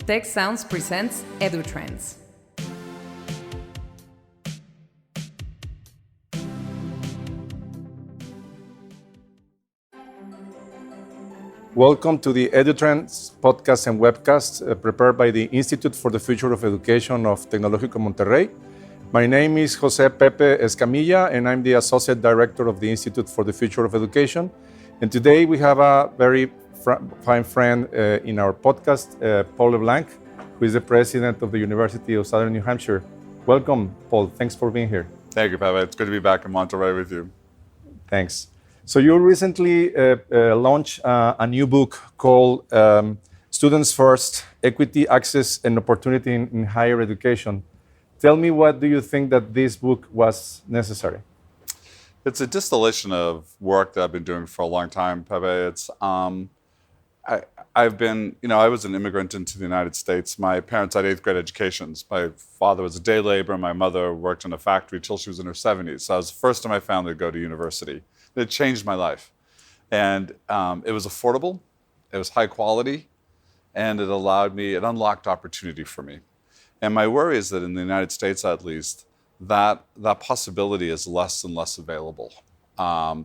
Tec Sounds presents EduTrends. Welcome to the EduTrends podcast and webcast prepared by the Institute for the Future of Education of Tecnológico Monterrey. My name is José Pepe Escamilla, and I'm the Associate Director of the Institute for the Future of Education. And today we have a very fine friend in our podcast, Paul LeBlanc, who is the President of the University of Southern New Hampshire. Welcome, Paul. Thanks for being here. Thank you, Pepe. It's good to be back in Monterrey with you. Thanks. So you recently launched a new book called Students First, Equity, Access, and Opportunity in Higher Education. Tell me, what do you think that this book was necessary? It's a distillation of work that I've been doing for a long time, Pepe. It's I've been, I was an immigrant into the United States. My parents had 8th grade educations. My father was a day laborer. My mother worked in a factory till she was in her 70s. So I was the first in my family to go to university. It changed my life. And it was affordable, it was high quality, and it unlocked opportunity for me. And my worry is that in the United States, at least, that possibility is less and less available. Higher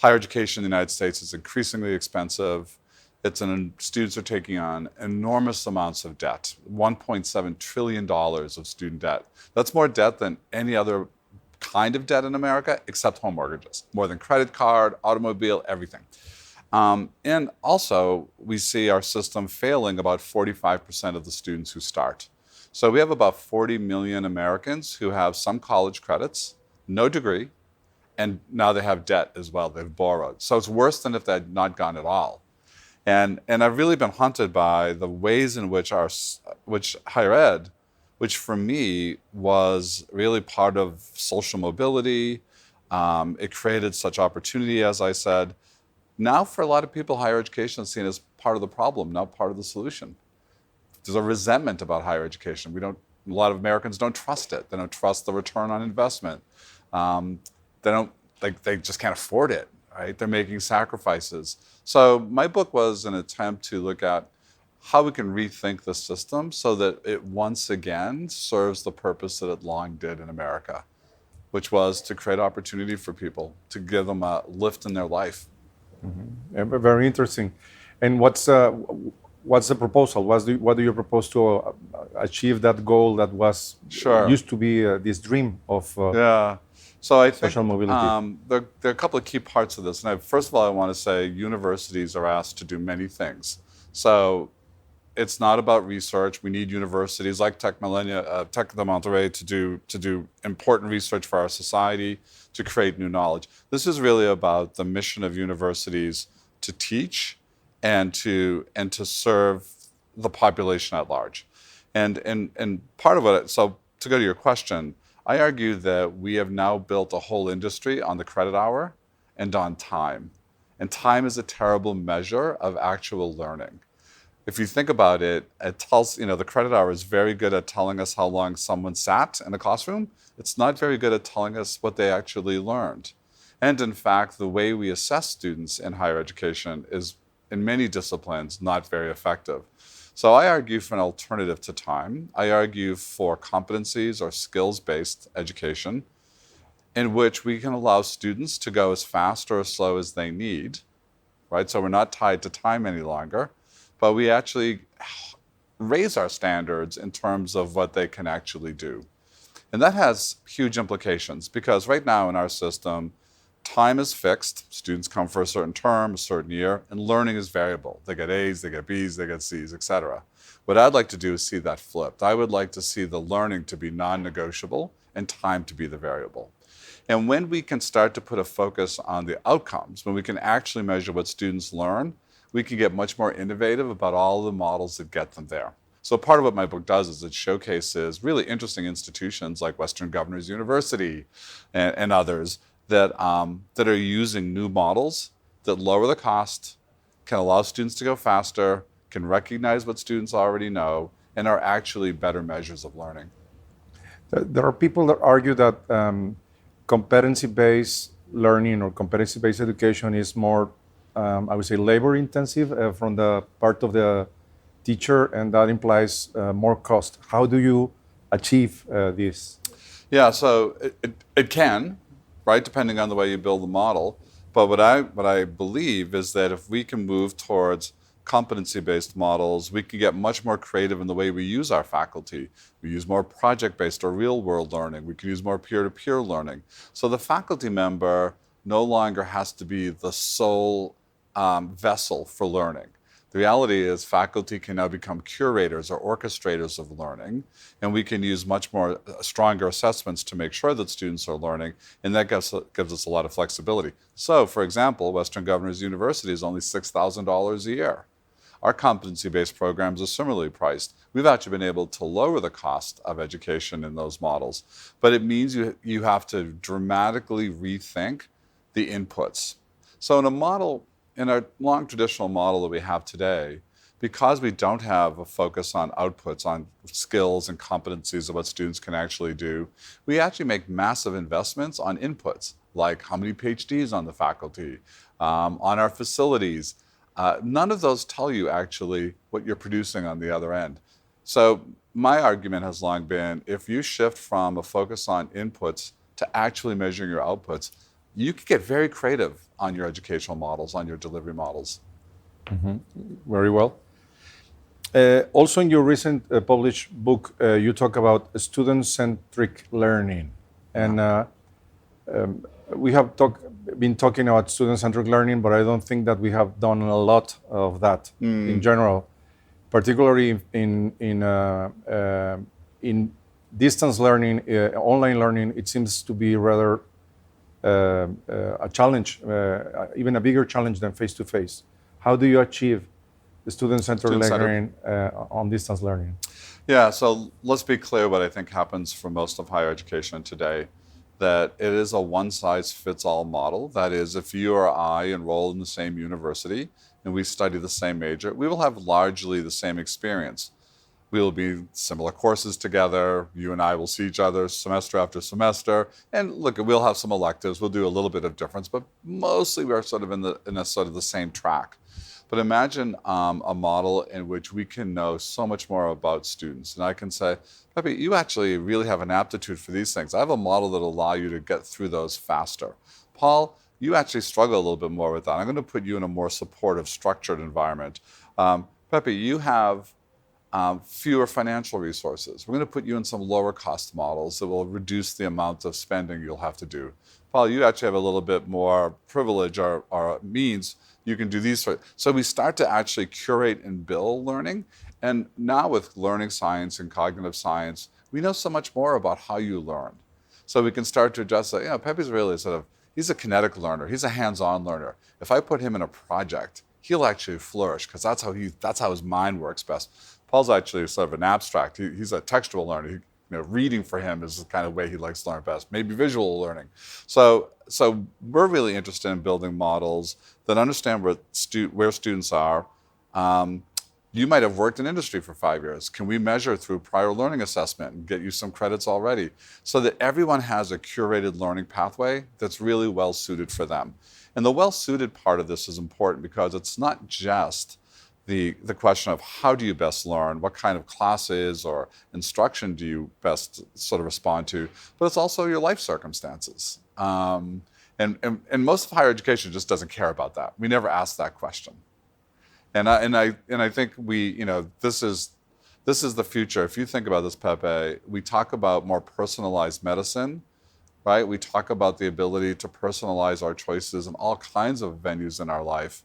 education in the United States is increasingly expensive. Students are taking on enormous amounts of debt, $1.7 trillion of student debt. That's more debt than any other kind of debt in America, except home mortgages, more than credit card, automobile, everything. And also, we see our system failing about 45% of the students who start. So we have about 40 million Americans who have some college credits, no degree, and now they have debt as well. They've borrowed. So it's worse than if they had not gone at all. And I've really been haunted by the ways in which higher ed, which for me was really part of social mobility. It created such opportunity, as I said. Now for a lot of people, higher education is seen as part of the problem, not part of the solution. There's a resentment about higher education. A lot of Americans don't trust it. They don't trust the return on investment. They just can't afford it, right? They're making sacrifices. So my book was an attempt to look at how we can rethink the system so that it once again serves the purpose that it long did in America, which was to create opportunity for people, to give them a lift in their life. Mm-hmm. Very interesting. And what's the proposal? What do you propose to achieve that goal that was used to be this dream of So I think social mobility? There are a couple of key parts of this. And first of all, I want to say universities are asked to do many things. So it's not about research. We need universities like Tec de Monterrey to do important research for our society, to create new knowledge. This is really about the mission of universities to teach and to serve the population at large. And part of it, so to go to your question, I argue that we have now built a whole industry on the credit hour and on time. And time is a terrible measure of actual learning. If you think about it, it tells, the credit hour is very good at telling us how long someone sat in a classroom. It's not very good at telling us what they actually learned. And in fact, the way we assess students in higher education is, in many disciplines, not very effective. So I argue for an alternative to time. I argue for competencies or skills-based education in which we can allow students to go as fast or as slow as they need, right? So we're not tied to time any longer, but we actually raise our standards in terms of what they can actually do. And that has huge implications because right now in our system, time is fixed. Students come for a certain term, a certain year, and learning is variable. They get A's, they get B's, they get C's, etc. What I'd like to do is see that flipped. I would like to see the learning to be non-negotiable and time to be the variable. And when we can start to put a focus on the outcomes, when we can actually measure what students learn, we can get much more innovative about all the models that get them there. So part of what my book does is it showcases really interesting institutions like Western Governors University and others that are using new models that lower the cost, can allow students to go faster, can recognize what students already know, and are actually better measures of learning. There are people that argue that competency-based learning or competency-based education is more, I would say, labor-intensive from the part of the teacher, and that implies more cost. How do you achieve this? Yeah, so it can, right, depending on the way you build the model. But what I believe is that if we can move towards competency-based models, we can get much more creative in the way we use our faculty. We use more project-based or real-world learning. We can use more peer-to-peer learning. So the faculty member no longer has to be the sole vessel for learning. The reality is faculty can now become curators or orchestrators of learning, and we can use much more stronger assessments to make sure that students are learning, and that gives us a lot of flexibility. So, for example, Western Governors University is only $6,000 a year. Our competency-based programs are similarly priced. We've actually been able to lower the cost of education in those models, but it means you have to dramatically rethink the inputs. So in a model, in our long traditional model that we have today, because we don't have a focus on outputs, on skills and competencies of what students can actually do, we actually make massive investments on inputs, like how many PhDs on the faculty, on our facilities. None of those tell you actually what you're producing on the other end. So my argument has long been, if you shift from a focus on inputs to actually measuring your outputs, you can get very creative on your educational models, on your delivery models. Mm-hmm. Very well. Also, in your recent published book, you talk about student-centric learning. And we have been talking about student-centric learning, but I don't think that we have done a lot of that in general, particularly in distance learning, online learning. It seems to be rather a challenge, even a bigger challenge than face-to-face. How do you achieve the student-centered learning on distance learning? Yeah, so let's be clear what I think happens for most of higher education today, that it is a one-size-fits-all model. That is, if you or I enroll in the same university and we study the same major, we will have largely the same experience. We will be similar courses together. You and I will see each other semester after semester. And look, we'll have some electives. We'll do a little bit of difference, but mostly we're sort of in a sort of the same track. But imagine a model in which we can know so much more about students. And I can say, Pepe, you actually really have an aptitude for these things. I have a model that will allow you to get through those faster. Paul, you actually struggle a little bit more with that. I'm going to put you in a more supportive, structured environment. Pepe, you have fewer financial resources. We're going to put you in some lower cost models that will reduce the amount of spending you'll have to do. Paul, you actually have a little bit more privilege or means. You can do these. So we start to actually curate and build learning. And now with learning science and cognitive science, we know so much more about how you learn. So we can start to adjust that. You know, Pepe's really he's a kinetic learner. He's a hands-on learner. If I put him in a project, he'll actually flourish because that's how his mind works best. Paul's actually sort of an abstract. He's a textual learner. Reading for him is the kind of way he likes to learn best. Maybe visual learning. So we're really interested in building models that understand where students are. You might have worked in industry for 5 years. Can we measure through prior learning assessment and get you some credits already so that everyone has a curated learning pathway that's really well suited for them? And the well suited part of this is important because it's not just the question of how do you best learn, what kind of classes or instruction do you best sort of respond to, but it's also your life circumstances. And most of higher education just doesn't care about that. We never ask that question. And I think this is the future. If you think about this, Pepe, we talk about more personalized medicine, right? We talk about the ability to personalize our choices in all kinds of venues in our life.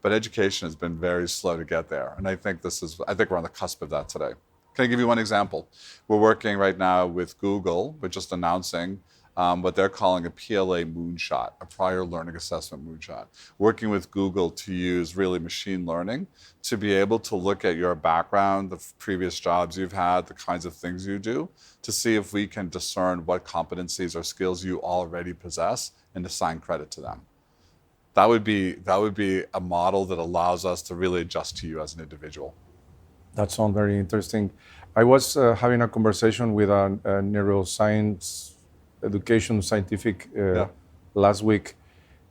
But education has been very slow to get there. And I think we're on the cusp of that today. Can I give you one example? We're working right now with Google. We're just announcing what they're calling a PLA moonshot, a prior learning assessment moonshot. Working with Google to use really machine learning to be able to look at your background, the previous jobs you've had, the kinds of things you do, to see if we can discern what competencies or skills you already possess and assign credit to them. That would be a model that allows us to really adjust to you as an individual. That sounds very interesting. I was having a conversation with a neuroscience education scientific last week,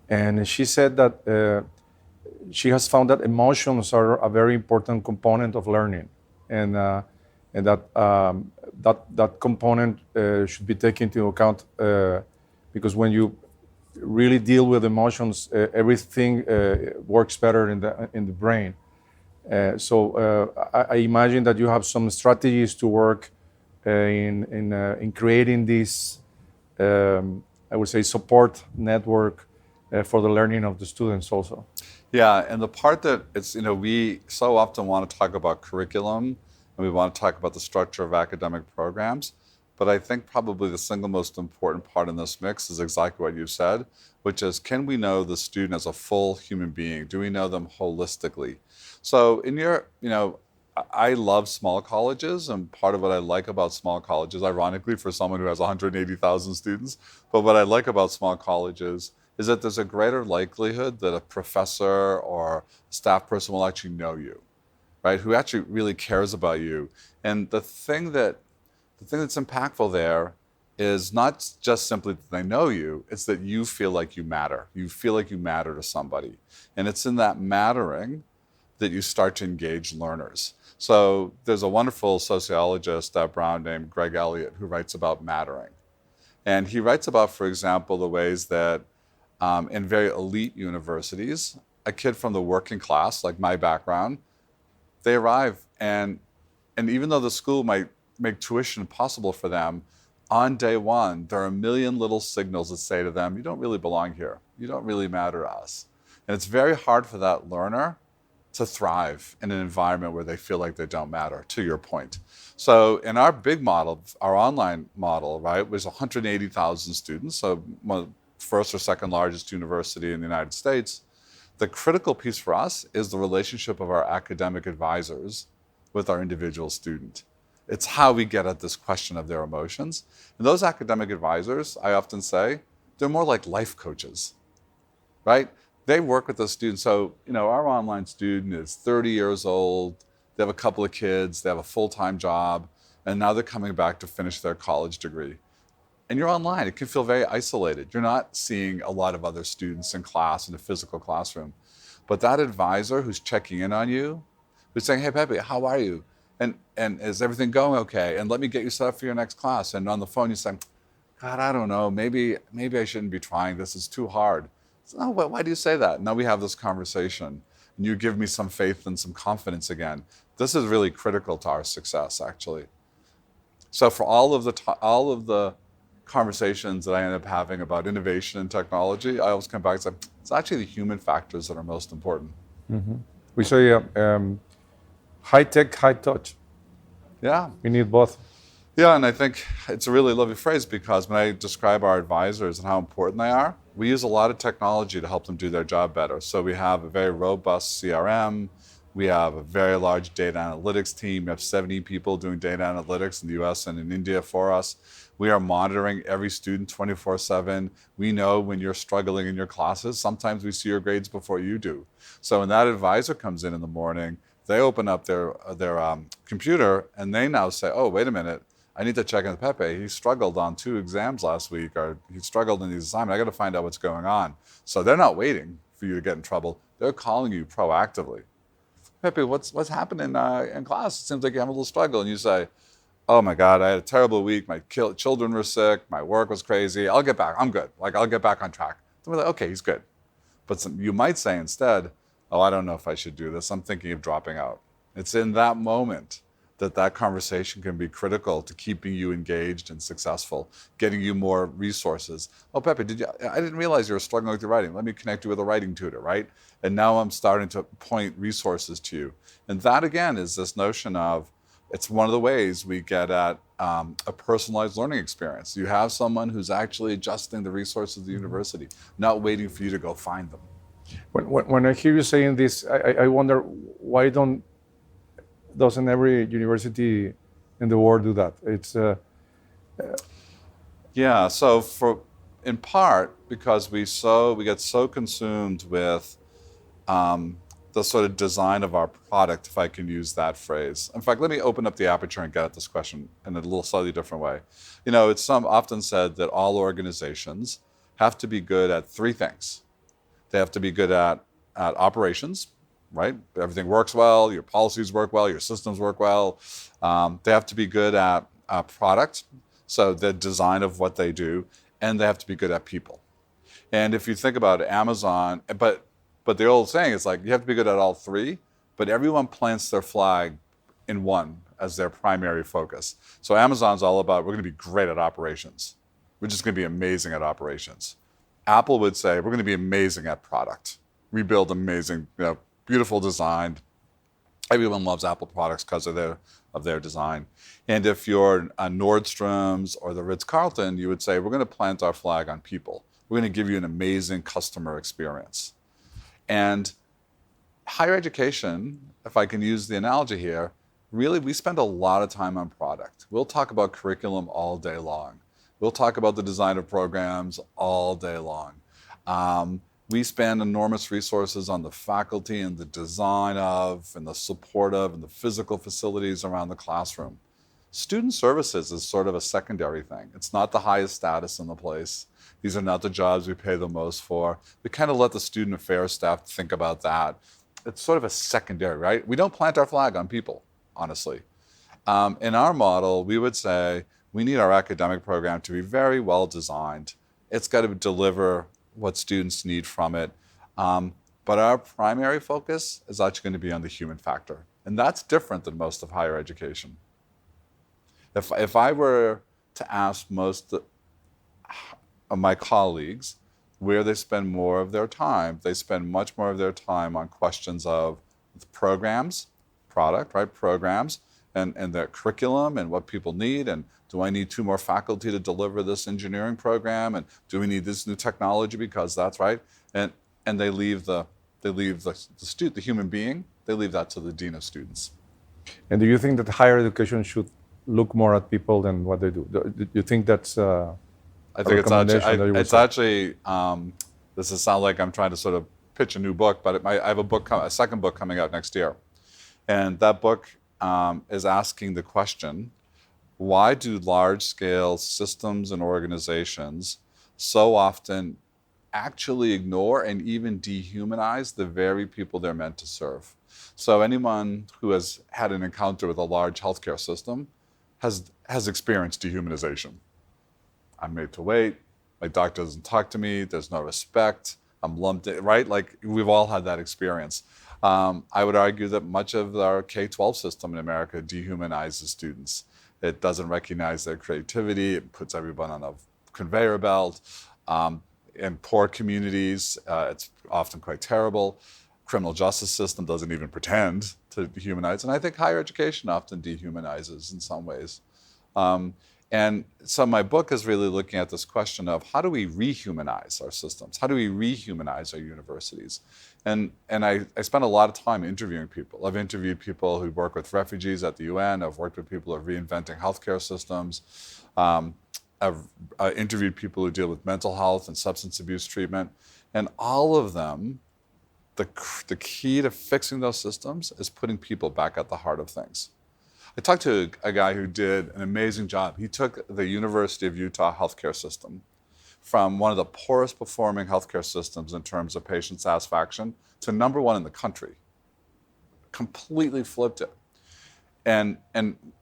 and she said that she has found that emotions are a very important component of learning, and that component should be taken into account because when you really deal with emotions, everything works better in the brain. I imagine that you have some strategies to work in creating this, I would say, support network for the learning of the students also. Yeah, and the part that we so often want to talk about curriculum and we want to talk about the structure of academic programs, but I think probably the single most important part in this mix is exactly what you said, which is, can we know the student as a full human being? Do we know them holistically? So I love small colleges, and part of what I like about small colleges, ironically for someone who has 180,000 students, but what I like about small colleges is that there's a greater likelihood that a professor or staff person will actually know you, right? Who actually really cares about you. And the thing that's impactful there is not just simply that they know you, it's that you feel like you matter. You feel like you matter to somebody. And it's in that mattering that you start to engage learners. So there's a wonderful sociologist at Brown named Greg Elliott who writes about mattering. And he writes about, for example, the ways that in very elite universities, a kid from the working class, like my background, they arrive and even though the school might make tuition possible for them, on day one, there are a million little signals that say to them, you don't really belong here. You don't really matter to us. And it's very hard for that learner to thrive in an environment where they feel like they don't matter, to your point. So in our big model, our online model, right, was 180,000 students, so one of the first or second largest university in the United States. The critical piece for us is the relationship of our academic advisors with our individual student. It's how we get at this question of their emotions. And those academic advisors, I often say, they're more like life coaches, right? They work with the students. So, our online student is 30 years old, they have a couple of kids, they have a full-time job, and now they're coming back to finish their college degree. And you're online, it can feel very isolated. You're not seeing a lot of other students in class, in a physical classroom. But that advisor who's checking in on you, who's saying, hey, Pepe, how are you? And is everything going okay? And let me get you set up for your next class. And on the phone, you say, God, I don't know, maybe I shouldn't be trying this, it's too hard. So, oh, why do you say that? Now we have this conversation, and you give me some faith and some confidence again. This is really critical to our success, actually. So for all of the conversations that I end up having about innovation and technology, I always come back and say, it's actually the human factors that are most important. Mm-hmm. We say high tech, high touch. Yeah. We need both. Yeah, and I think it's a really lovely phrase because when I describe our advisors and how important they are, we use a lot of technology to help them do their job better. So we have a very robust CRM. We have a very large data analytics team. We have 70 people doing data analytics in the US and in India for us. We are monitoring every student 24/7. We know when you're struggling in your classes. Sometimes we see your grades before you do. So when that advisor comes in the morning, they open up their computer and they now say, oh, wait a minute, I need to check in with Pepe. He struggled on 2 exams last week, or he struggled in these assignments. I got to find out what's going on. So they're not waiting for you to get in trouble. They're calling you proactively. Pepe, what's happening in class? It seems like you have a little struggle. And you say, oh my God, I had a terrible week. My children were sick. My work was crazy. I'll get back. I'm good. I'll get back on track. So we're like, okay, he's good. But you might say instead, oh, I don't know if I should do this. I'm thinking of dropping out. It's in that moment that conversation can be critical to keeping you engaged and successful, getting you more resources. Oh, Pepe, I didn't realize you were struggling with your writing. Let me connect you with a writing tutor, right? And now I'm starting to point resources to you. And that, again, is this notion of, it's one of the ways we get at a personalized learning experience. You have someone who's actually adjusting the resources of the university, not waiting for you to go find them. When I hear you saying this, I wonder why doesn't every university in the world do that? It's yeah. So in part because we get so consumed with the sort of design of our product, if I can use that phrase. In fact, let me open up the aperture and get at this question in a little slightly different way. It's often said that all organizations have to be good at 3 things. They have to be good at at operations, right? Everything works well, your policies work well, your systems work well. They have to be good at product, so the design of what they do, and they have to be good at people. And if you think about Amazon, but the old saying is like, you have to be good at all three, but everyone plants their flag in one as their primary focus. So Amazon's all about, we're going to be great at operations. We're just going to be amazing at operations. Apple would say, we're going to be amazing at product. We build amazing, beautiful design. Everyone loves Apple products because of their design. And if you're a Nordstrom's or the Ritz-Carlton, you would say, we're going to plant our flag on people. We're going to give you an amazing customer experience. And higher education, if I can use the analogy here, really we spend a lot of time on product. We'll talk about curriculum all day long. We'll talk about the design of programs all day long. We spend enormous resources on the faculty and the design of and the support of and the physical facilities around the classroom. Student services is sort of a secondary thing. It's not the highest status in the place. These are not the jobs we pay the most for. We kind of let the student affairs staff think about that. It's sort of a secondary, right? We don't plant our flag on people, honestly. In our model, we would say we need our academic program to be very well designed. It's got to deliver what students need from it. But our primary focus is actually going to be on the human factor. And that's different than most of higher education. If I were to ask most of my colleagues where they spend more of their time, they spend much more of their time on questions of programs, product, right? Programs, and their curriculum and what people need, and do I need 2 more faculty to deliver this engineering program, and do we need this new technology because that's right, and they leave the student, the human being, they leave that to the dean of students. And do you think that higher education should look more at people than what they do? Do you think that's I think it's actually this will sound like I'm trying to sort of pitch a new book, but I have a second book coming out next year, and that book is asking the question, why do large-scale systems and organizations so often actually ignore and even dehumanize the very people they're meant to serve? So anyone who has had an encounter with a large healthcare system has experienced dehumanization. I'm made to wait, my doctor doesn't talk to me, there's no respect, I'm lumped in, right? Like, we've all had that experience. I would argue that much of our K-12 system in America dehumanizes students. It doesn't recognize their creativity, it puts everyone on a conveyor belt. In poor communities, it's often quite terrible. Criminal justice system doesn't even pretend to dehumanize. And I think higher education often dehumanizes in some ways. And so my book is really looking at this question of how do we rehumanize our systems? How do we rehumanize our universities? And I spent a lot of time interviewing people. I've interviewed people who work with refugees at the UN. I've worked with people who are reinventing healthcare systems. I've interviewed people who deal with mental health and substance abuse treatment. And all of them, the key to fixing those systems is putting people back at the heart of things. I talked to a guy who did an amazing job. He took the University of Utah healthcare system from one of the poorest performing healthcare systems in terms of patient satisfaction to #1 in the country. Completely flipped it. And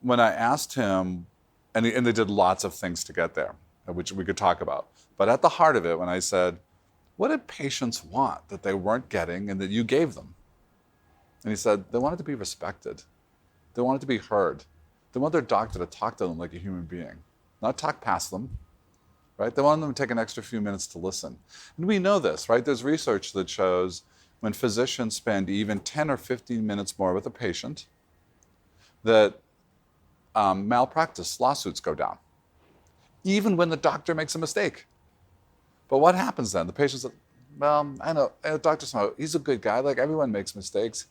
when I asked him, and they did lots of things to get there, which we could talk about. But at the heart of it, when I said, what did patients want that they weren't getting and that you gave them? And he said, they wanted to be respected. They wanted to be heard. They want their doctor to talk to them like a human being, not talk past them, right? They want them to take an extra few minutes to listen. And we know this, right? There's research that shows when physicians spend even 10 or 15 minutes more with a patient, that malpractice lawsuits go down, even when the doctor makes a mistake. But what happens then? The patient says, well, I know, Dr. Snow, he's a good guy, like everyone makes mistakes.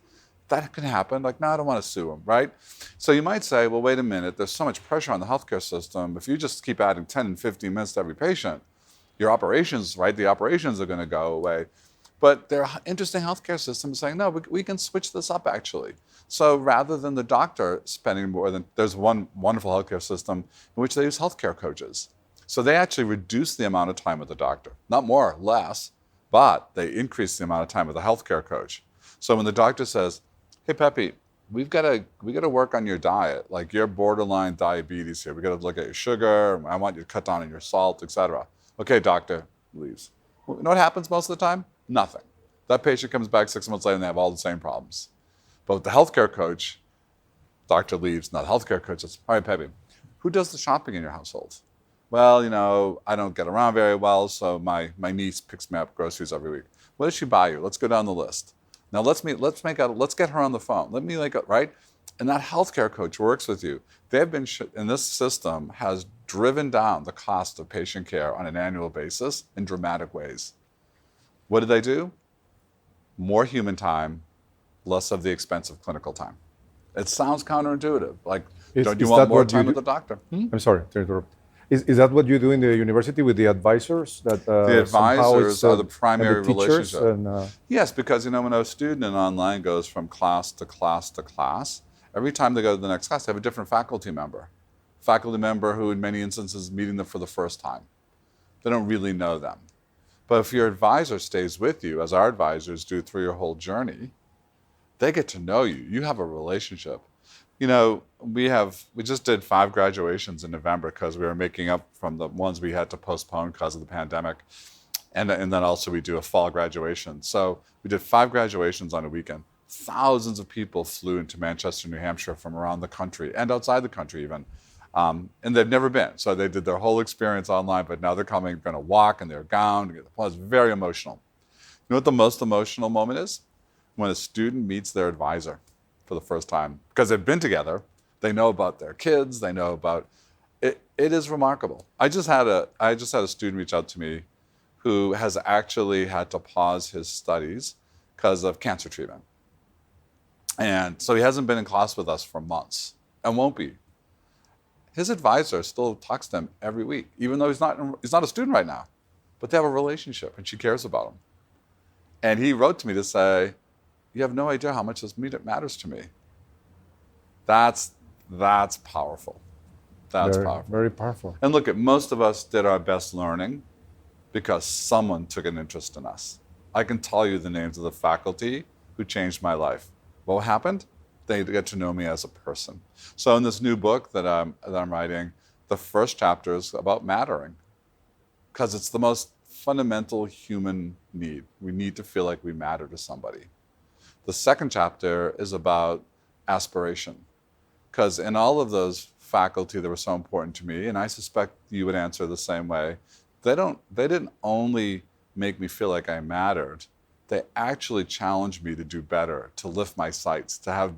That can happen, like, no, I don't want to sue him, right? So you might say, well, wait a minute, there's so much pressure on the healthcare system. If you just keep adding 10 and 15 minutes to every patient, your operations, right, the operations are going to go away. But there are interesting healthcare systems saying, no, we can switch this up, actually. So rather than the doctor spending more than, there's one wonderful healthcare system in which they use healthcare coaches. So they actually reduce the amount of time with the doctor. Not more, less, but they increase the amount of time with a healthcare coach. So when the doctor says, hey, Pepe, we got to work on your diet. Like, you're borderline diabetes here. We got to look at your sugar. I want you to cut down on your salt, etc. Okay, doctor, leaves. You know what happens most of the time? Nothing. That patient comes back 6 months later and they have all the same problems. But with the healthcare coach, doctor leaves, not healthcare coach says, all right, Pepe, who does the shopping in your household? Well, I don't get around very well, so my niece picks me up groceries every week. What does she buy you? Let's go down the list. Now let's get her on the phone. Right? And that healthcare coach works with you. They've been, and this system has driven down the cost of patient care on an annual basis in dramatic ways. What do they do? More human time, less of the expensive clinical time. It sounds counterintuitive. Like, don't you want more time with the doctor? I'm sorry to interrupt. Is that what you do in the university with the advisors? That the advisors are the primary and the teachers relationship. Yes, because when a student in online goes from class to class to class, every time they go to the next class, they have a different faculty member who in many instances is meeting them for the first time. They don't really know them. But if your advisor stays with you, as our advisors do through your whole journey, they get to know you. You have a relationship. We just did 5 graduations in November because we were making up from the ones we had to postpone because of the pandemic. And then also we do a fall graduation. So we did 5 graduations on a weekend. Thousands of people flew into Manchester, New Hampshire from around the country and outside the country even. And they've never been. So they did their whole experience online, but now they're going to walk in their gown. It's very emotional. You know what the most emotional moment is? When a student meets their advisor for the first time, because they've been together, they know about their kids, they know about it. It is remarkable. I just had a student reach out to me who has actually had to pause his studies because of cancer treatment. And so he hasn't been in class with us for months and won't be. His advisor still talks to him every week, even though he's not a student right now, but they have a relationship and she cares about him. And he wrote to me to say, you have no idea how much this matters to me. That's powerful. That's powerful. Very powerful. And look, most of us did our best learning because someone took an interest in us. I can tell you the names of the faculty who changed my life. What happened? They get to know me as a person. So in this new book that I'm writing, the first chapter is about mattering, because it's the most fundamental human need. We need to feel like we matter to somebody. The second chapter is about aspiration, because in all of those faculty that were so important to me, and I suspect you would answer the same way, they didn't only make me feel like I mattered, they actually challenged me to do better, to lift my sights, to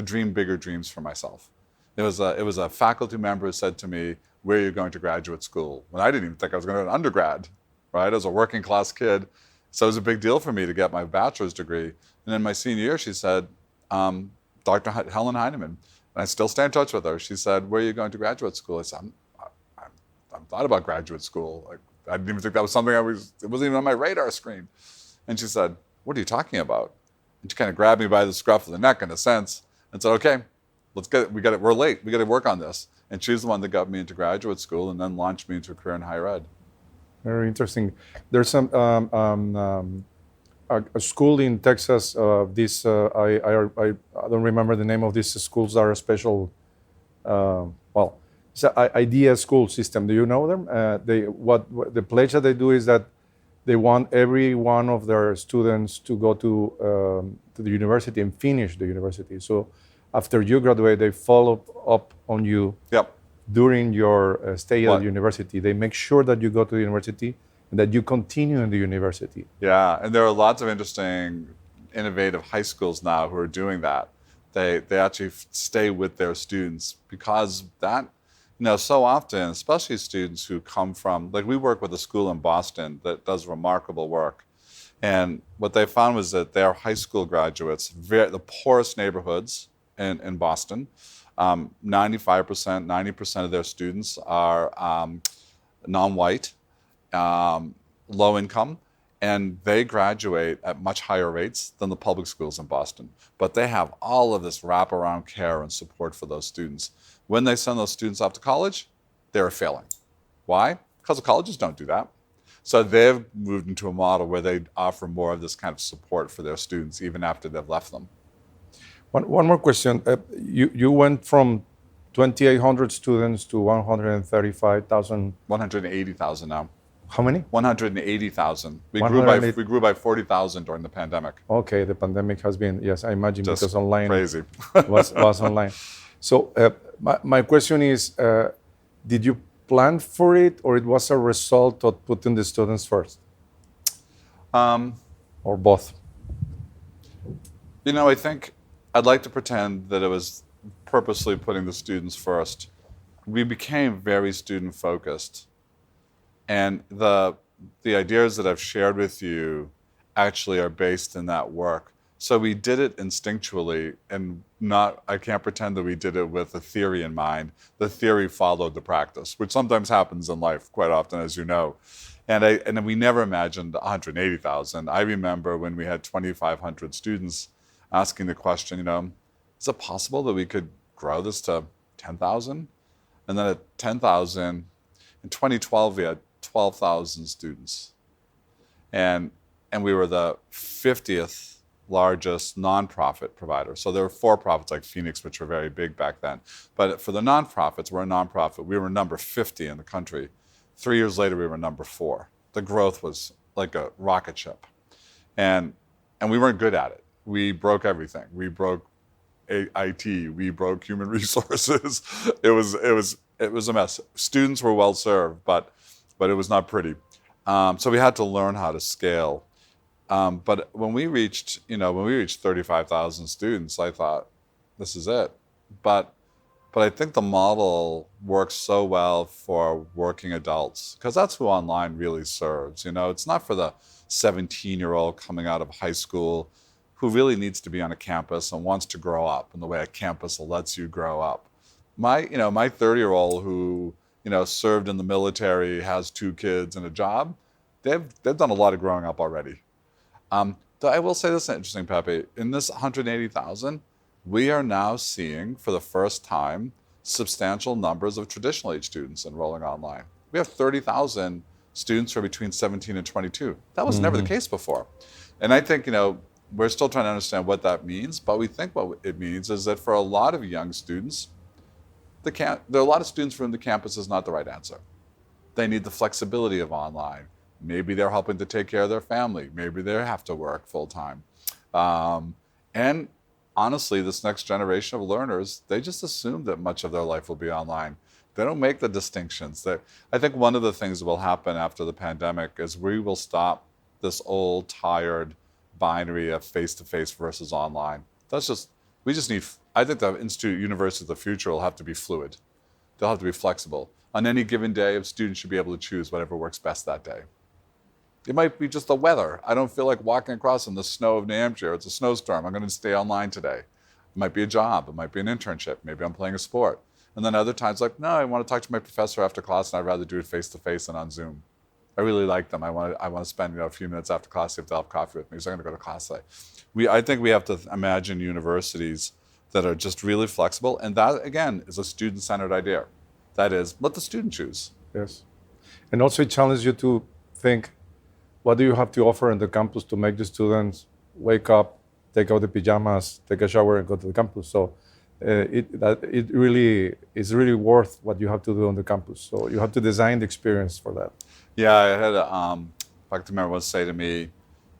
dream bigger dreams for myself. It was a faculty member who said to me, where are you going to graduate school? When I didn't even think I was going to go to undergrad, right? As a working class kid. So it was a big deal for me to get my bachelor's degree. And in my senior year, she said, Dr. Helen Heineman, and I still stay in touch with her. She said, where are you going to graduate school? I said, I thought about graduate school. Like, I didn't even think that was something it wasn't even on my radar screen. And she said, what are you talking about? And she kind of grabbed me by the scruff of the neck in a sense and said, okay, we're late. We got to work on this. And she's the one that got me into graduate school and then launched me into a career in higher ed. Very interesting. There's some a school in Texas. I don't remember the name of these schools that are special. It's an idea school system. Do you know them? The pledge that they do is that they want every one of their students to go to the university and finish the university. So after you graduate, they follow up on you. Yep. During your stay at the university. They make sure that you go to the university and that you continue in the university. Yeah, and there are lots of interesting, innovative high schools now who are doing that. They actually stay with their students because that, so often, especially students who come from, like we work with a school in Boston that does remarkable work. And what they found was that their high school graduates, the poorest neighborhoods in Boston, 90% of their students are non-white, low income, and they graduate at much higher rates than the public schools in Boston. But they have all of this wraparound care and support for those students. When they send those students off to college, they're failing. Why? Because the colleges don't do that. So they've moved into a model where they offer more of this kind of support for their students even after they've left them. One more question. You went from 2,800 students to 135,000. 180,000 now. How many? 180,000. We 180. grew by 40,000 during the pandemic. Okay, the pandemic has been, yes, I imagine, Just because online crazy. was online. So my question is, did you plan for it, or it was a result of putting the students first? Or both? You know, I think I'd like to pretend that it was purposely putting the students first. We became very student focused. And the ideas that I've shared with you actually are based in that work. So we did it instinctually, and I can't pretend that we did it with a theory in mind. The theory followed the practice, which sometimes happens in life quite often, as you know. And we never imagined 180,000. I remember when we had 2,500 students asking the question, is it possible that we could grow this to 10,000? And then at 10,000, in 2012, we had 12,000 students. And we were the 50th largest nonprofit provider. So there were for-profits like Phoenix, which were very big back then. But for the nonprofits, we're a nonprofit. We were number 50 in the country. 3 years later, we were number 4. The growth was like a rocket ship. And we weren't good at it. We broke everything. We broke IT. We broke human resources. It was a mess. Students were well served, but it was not pretty. So we had to learn how to scale. But when we reached 35,000 students, I thought, this is it. But I think the model works so well for working adults, because that's who online really serves. It's not for the 17-year-old coming out of high school who really needs to be on a campus and wants to grow up in the way a campus lets you grow up. My 30-year-old who served in the military, has 2 kids and a job, they've done a lot of growing up already. Though I will say this interesting, Pepe. In this 180,000, we are now seeing, for the first time, substantial numbers of traditional age students enrolling online. We have 30,000 students who are between 17 and 22. That was never the case before. And I think, we're still trying to understand what that means, but we think what it means is that for a lot of young students, there are a lot of students for whom the campus is not the right answer. They need the flexibility of online. Maybe they're helping to take care of their family. Maybe they have to work full time. And honestly, this next generation of learners, they just assume that much of their life will be online. They don't make the distinctions. I think one of the things that will happen after the pandemic is we will stop this old, tired binary of face-to-face versus online. I think the institute, university of the future will have to be fluid. They'll have to be flexible. On any given day, students should be able to choose whatever works best that day. It might be just the weather. I don't feel like walking across in the snow of New Hampshire. It's a snowstorm. I'm going to stay online today. It might be a job. It might be an internship. Maybe I'm playing a sport. And then other times, no, I want to talk to my professor after class, and I'd rather do it face-to-face than on Zoom. I really like them. I want to spend a few minutes after class if they'll have coffee with me, so I'm going to go to class today. I think we have to imagine universities that are just really flexible, and that, again, is a student-centered idea. That is, let the student choose. Yes. And also it challenges you to think, what do you have to offer on the campus to make the students wake up, take out the pajamas, take a shower, and go to the campus? So it really is really worth what you have to do on the campus. So you have to design the experience for that. Yeah, I had a faculty member once say to me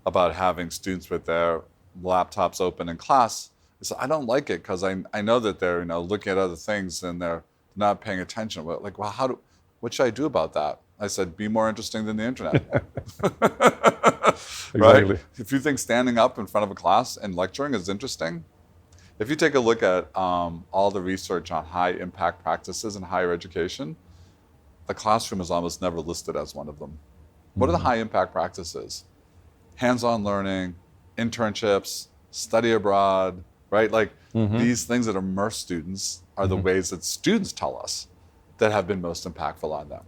about having students with their laptops open in class. He said, I don't like it because I know that they're looking at other things and they're not paying attention. Like, well, what should I do about that? I said, be more interesting than the internet. Right? Exactly. If you think standing up in front of a class and lecturing is interesting, if you take a look at all the research on high impact practices in higher education, the classroom is almost never listed as one of them. What are the high impact practices? Hands-on learning, internships, study abroad, right? Like these things that immerse students are the ways that students tell us that have been most impactful on them.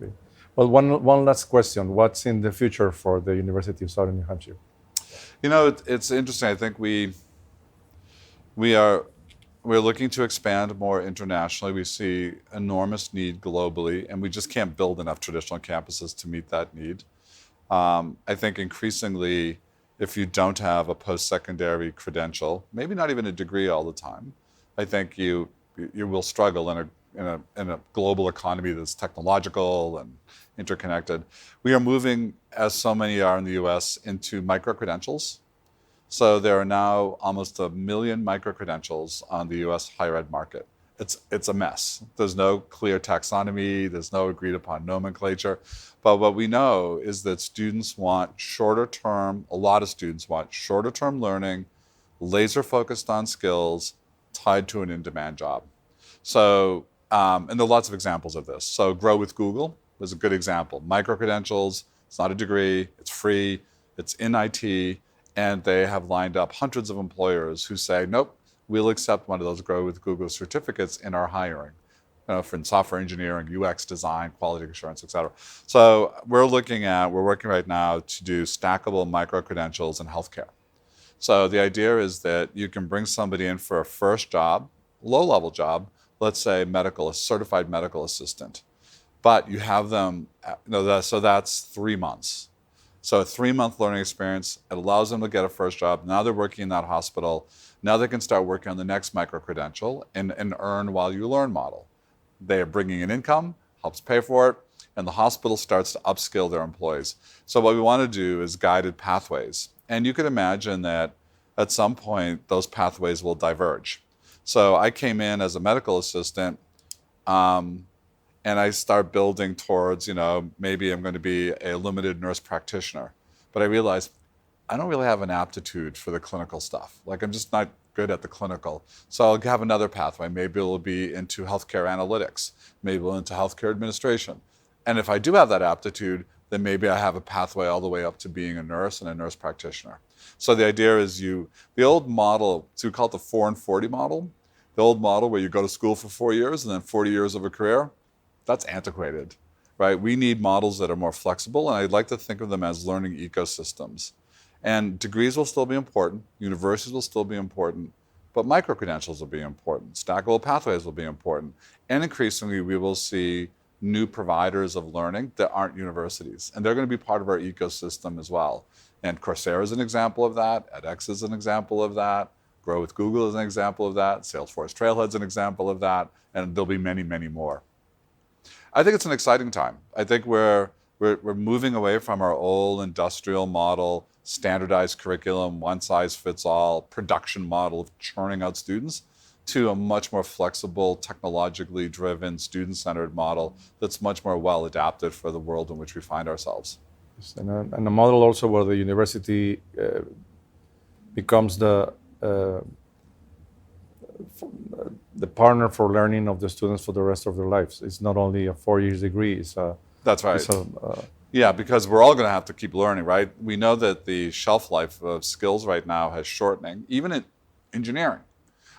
Okay. Well, one last question. What's in the future for the University of Southern New Hampshire? It's interesting. I think we're looking to expand more internationally. We see enormous need globally, and we just can't build enough traditional campuses to meet that need. I think increasingly, if you don't have a post-secondary credential, maybe not even a degree all the time, I think you will struggle in a global economy that's technological and interconnected. We are moving, as so many are in the US, into micro-credentials. So there are now almost 1 million micro-credentials on the US higher ed market. It's a mess. There's no clear taxonomy, there's no agreed upon nomenclature. But what we know is that students want shorter term, a lot of students want shorter term learning, laser focused on skills, tied to an in-demand job. So, and there are lots of examples of this. So Grow with Google was a good example. Micro-credentials, it's not a degree, it's free, it's in IT, and they have lined up hundreds of employers who say, nope, we'll accept one of those Grow with Google certificates in our hiring, for software engineering, UX design, quality assurance, et cetera. So we're working right now to do stackable micro-credentials in healthcare. So the idea is that you can bring somebody in for a first job, low-level job, let's say a certified medical assistant, but you have them, so that's 3 months. So a 3-month learning experience, it allows them to get a first job. Now they're working in that hospital. Now they can start working on the next micro-credential and earn while you learn model. They are bringing in income, helps pay for it, and the hospital starts to upskill their employees. So what we want to do is guided pathways. And you can imagine that at some point, those pathways will diverge. So I came in as a medical assistant, and I start building towards, maybe I'm going to be a limited nurse practitioner. But I realized I don't really have an aptitude for the clinical stuff. Like, I'm just not good at the clinical. So I'll have another pathway. Maybe it'll be into healthcare analytics, maybe into healthcare administration. And if I do have that aptitude, then maybe I have a pathway all the way up to being a nurse and a nurse practitioner. So the idea is the old model, so we call it the 4 and 40 model, the old model where you go to school for 4 years and then 40 years of a career, that's antiquated, right? We need models that are more flexible, and I'd like to think of them as learning ecosystems. And degrees will still be important, universities will still be important, but micro-credentials will be important, stackable pathways will be important, and increasingly we will see new providers of learning that aren't universities, and they're going to be part of our ecosystem as well. And Coursera is an example of that, edX is an example of that, Grow with Google is an example of that, Salesforce Trailhead's an example of that, and there'll be many, many more. I think it's an exciting time. I think we're moving away from our old industrial model, standardized curriculum, one size fits all, production model of churning out students, to a much more flexible, technologically driven, student-centered model that's much more well adapted for the world in which we find ourselves. And a model also where the university becomes the partner for learning of the students for the rest of their lives. It's not only a 4-year degree. That's right. Yeah, because we're all going to have to keep learning, right? We know that the shelf life of skills right now has shortening, even in engineering.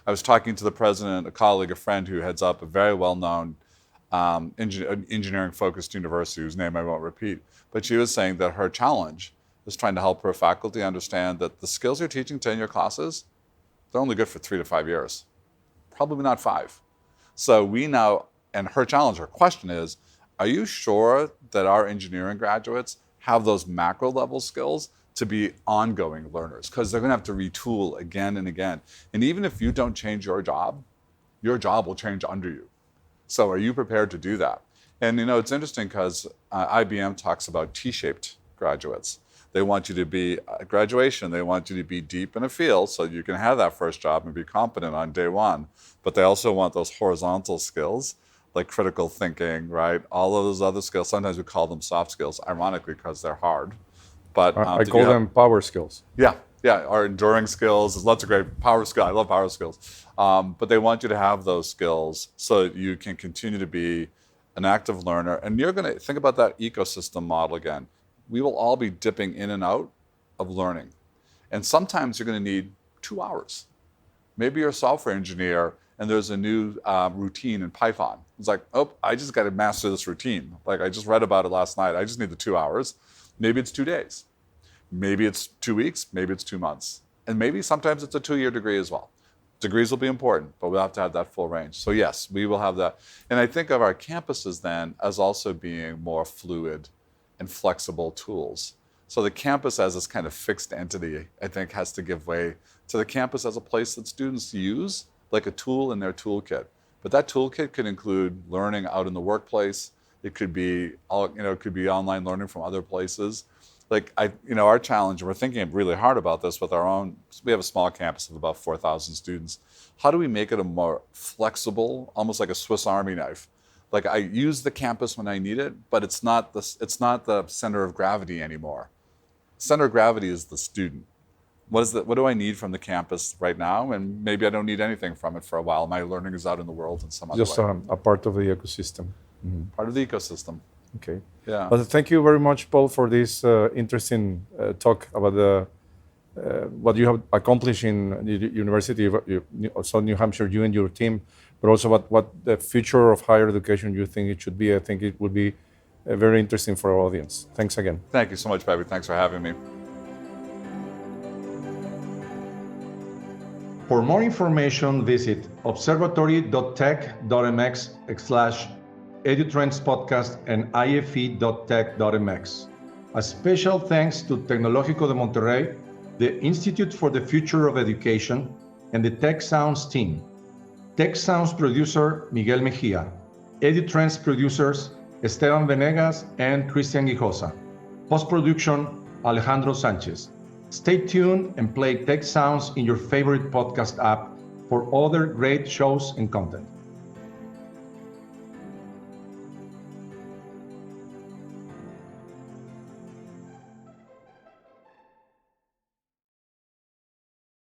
I was talking to the president, a colleague, a friend who heads up a very well-known engineering-focused university, whose name I won't repeat, but she was saying that her challenge is trying to help her faculty understand that the skills you're teaching to in your classes, they're only good for 3 to 5 years, probably not 5. So we now, and her challenge, her question is, are you sure that our engineering graduates have those macro level skills to be ongoing learners? Because they're going to have to retool again and again. And even if you don't change your job will change under you. So are you prepared to do that? And it's interesting because IBM talks about T-shaped graduates. They want you to be, at graduation, they want you to be deep in a field so you can have that first job and be competent on day one. But they also want those horizontal skills, like critical thinking, right? All of those other skills. Sometimes we call them soft skills, ironically, because they're hard. But I call them power skills. Yeah, our enduring skills. There's lots of great power skills. I love power skills. But they want you to have those skills so that you can continue to be an active learner. And you're going to think about that ecosystem model again. We will all be dipping in and out of learning. And sometimes you're going to need 2 hours. Maybe you're a software engineer and there's a new routine in Python. It's like, I just got to master this routine. Like, I just read about it last night. I just need the 2 hours. Maybe it's 2 days. Maybe it's 2 weeks. Maybe it's 2 months. And maybe sometimes it's a 2-year degree as well. Degrees will be important, but we'll have to have that full range. So yes, we will have that. And I think of our campuses then as also being more fluid and flexible tools. So the campus as this kind of fixed entity, I think, has to give way to the campus as a place that students use, like a tool in their toolkit. But that toolkit could include learning out in the workplace. It could be, it could be online learning from other places. Like our challenge, and we're thinking really hard about this with our own. We have a small campus of about 4,000 students. How do we make it a more flexible, almost like a Swiss Army knife? Like I use the campus when I need it, but it's not the center of gravity anymore. Center of gravity is the student. What do I need from the campus right now? And maybe I don't need anything from it for a while. My learning is out in the world in some other way. Just a part of the ecosystem. Mm-hmm. Part of the ecosystem. Okay. Yeah. Well, thank you very much, Paul, for this interesting talk about what you have accomplished in the University of Southern New Hampshire, you and your team, but also what the future of higher education you think it should be. I think it would be very interesting for our audience. Thanks again. Thank you so much, Pepe. Thanks for having me. For more information, visit observatory.tech.mx/EduTrends podcast and ife.tech.mx. A special thanks to Tecnológico de Monterrey, the Institute for the Future of Education, and the Tec Sounds team. Tec Sounds producer Miguel Mejia, EduTrends producers Esteban Venegas and Cristian Guijosa. Post-production Alejandro Sanchez. Stay tuned and play Tec Sounds in your favorite podcast app for other great shows and content.